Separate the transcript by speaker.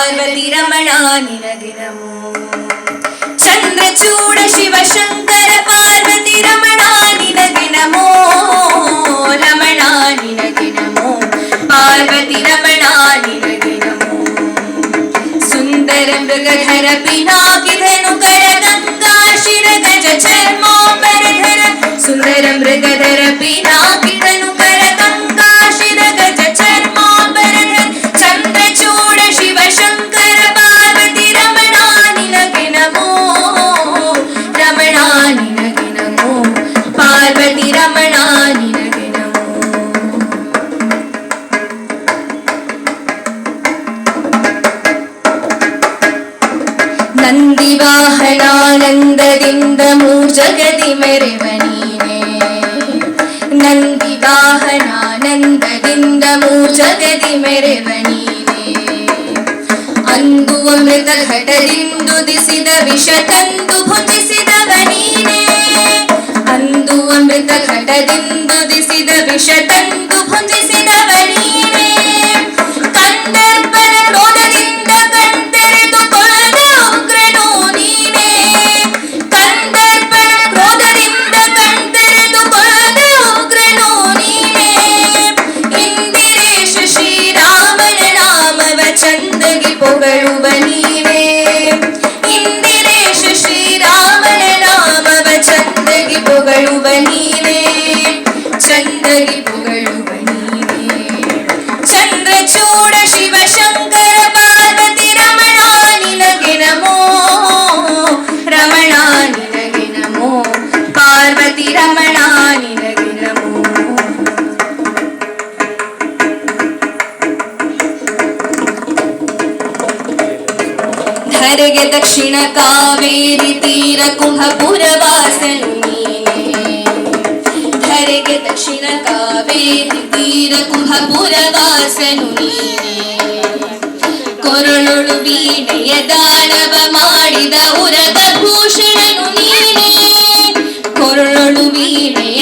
Speaker 1: ಪಾರ್ವತಿ ರಮಣ ನಿನಗೆ ನಮೋ. ಚಂದ್ರಚೂಡ ಶಿವಶಂಕರ ಪಾರ್ವತಿ ರಮಣ ನಿನಗೆ ನಮೋ. ರಮಣ ನಿನಗೆ ನಮೋ, ಪಾರ್ವತಿ ರಮಣ ನಿನಗೆ ನಮೋ. ಸುಂದರ ಮೃಗಧರ ಪಿನಾಕಿಧನು ಕರ ಗಂಗಾ ಶಿರ ಗಜ ಚರ್ಮಾಂಬರಧರ. ಸುಂದರ ಮೃಗಧರ ಪಿನಾಕಿಧನು ಕರ ಗಂಗಾ ಶಿರ ಗಜ ಚರ್ಮಾಂಬರಧರ. ಚಂದ್ರಚೂಡ ಶಿವಶಂಕರ ಪಾರ್ವತಿ ರಮಣ ನಿನಗೆ ನಮೋ. ರಮಣ ನಿನಗೆ ನಮೋ, ಪಾರ್ವತಿ ರಮಣ ನಿನಗೆ ನಮೋ. ನಂದಿ ವಾಹನಾನಂದದಿಂದ ಮೂಜಗದಿ ಮೆರೆವ ನೀನೇ. ನಂದಿ ವಾಹನಾನಂದದಿಂದ ಮೂಜಗದಿ ಮೆರೆವ ನೀನೇ. ಅಂದು ಅಮೃತ ಘಟದಿಂದುದಿಸಿದ ವಿಷ ತಂದು ಭುಜಿಸಿದವ ನೀನೇ. ಅಂದು ಅಮೃತ ಘಟದಿಂದುದಿಸಿದ ವಿಷ ತಂದು ಭುಜಿಸಿದವ ನೀನೇ. ಕಂದರ್ಪನ ಕ್ರೋಧದಿಂದ ಕಣ್ತೆರೆದು ಕೊಲ್ಲದ ಉಗ್ರನೂ ನೀನೇ. ಕಂದರ್ಪನ ಕ್ರೋಧದಿಂದ ಕಣ್ತೆರೆದು ಕೊಲ್ಲದ ಉಗ್ರನೂ ನೀನೇ. ಇಂದಿರೇಶ ಶ್ರೀರಾಮನ ನಾಮವ ಚಂದಗಿ ಪೊಗಳುವ ನೀನೇ. ಇಂದಿರೇಶ ಶ್ರೀರಾಮನ ನಾಮವ ಚಂದಗಿ ಪೊಗಳುವ ನೀನೇ. ಚಂದಗಿ ಪೊಗಳುವ ನೀನೇ. ಚಂದ್ರಚೂಡ ಶಿವಶಂಕರ ಪಾರ್ವತಿ ರಮಣ ನಿನಗೆ ನಮೋ. ರಮಣ ನಿನಗೆ ನಮೋ, ಪಾರ್ವತಿ ರಮಣ ನಿನಗೆ ನಮೋ. ಧರೆಗೆ ದಕ್ಷಿಣ ಕಾವೇರಿ ತೀರ ಕುಂಭಪುರ ವಾಸನು ನೀನೇ. ಧರೆಗೆ ದಕ್ಷಿಣ ಕಾವೇರಿ ತೀರ ಕುಂಭಪುರ ವಾಸನು ನೀನೇ. ಕೊರಳೊಳು ವೀಣೆಯ ದಾನವ ಮಾಡಿದ ಉರದ ಭೂಷಣನು ನೀನೇ. ಕೊರಳೊಳು ವೀಣೆಯ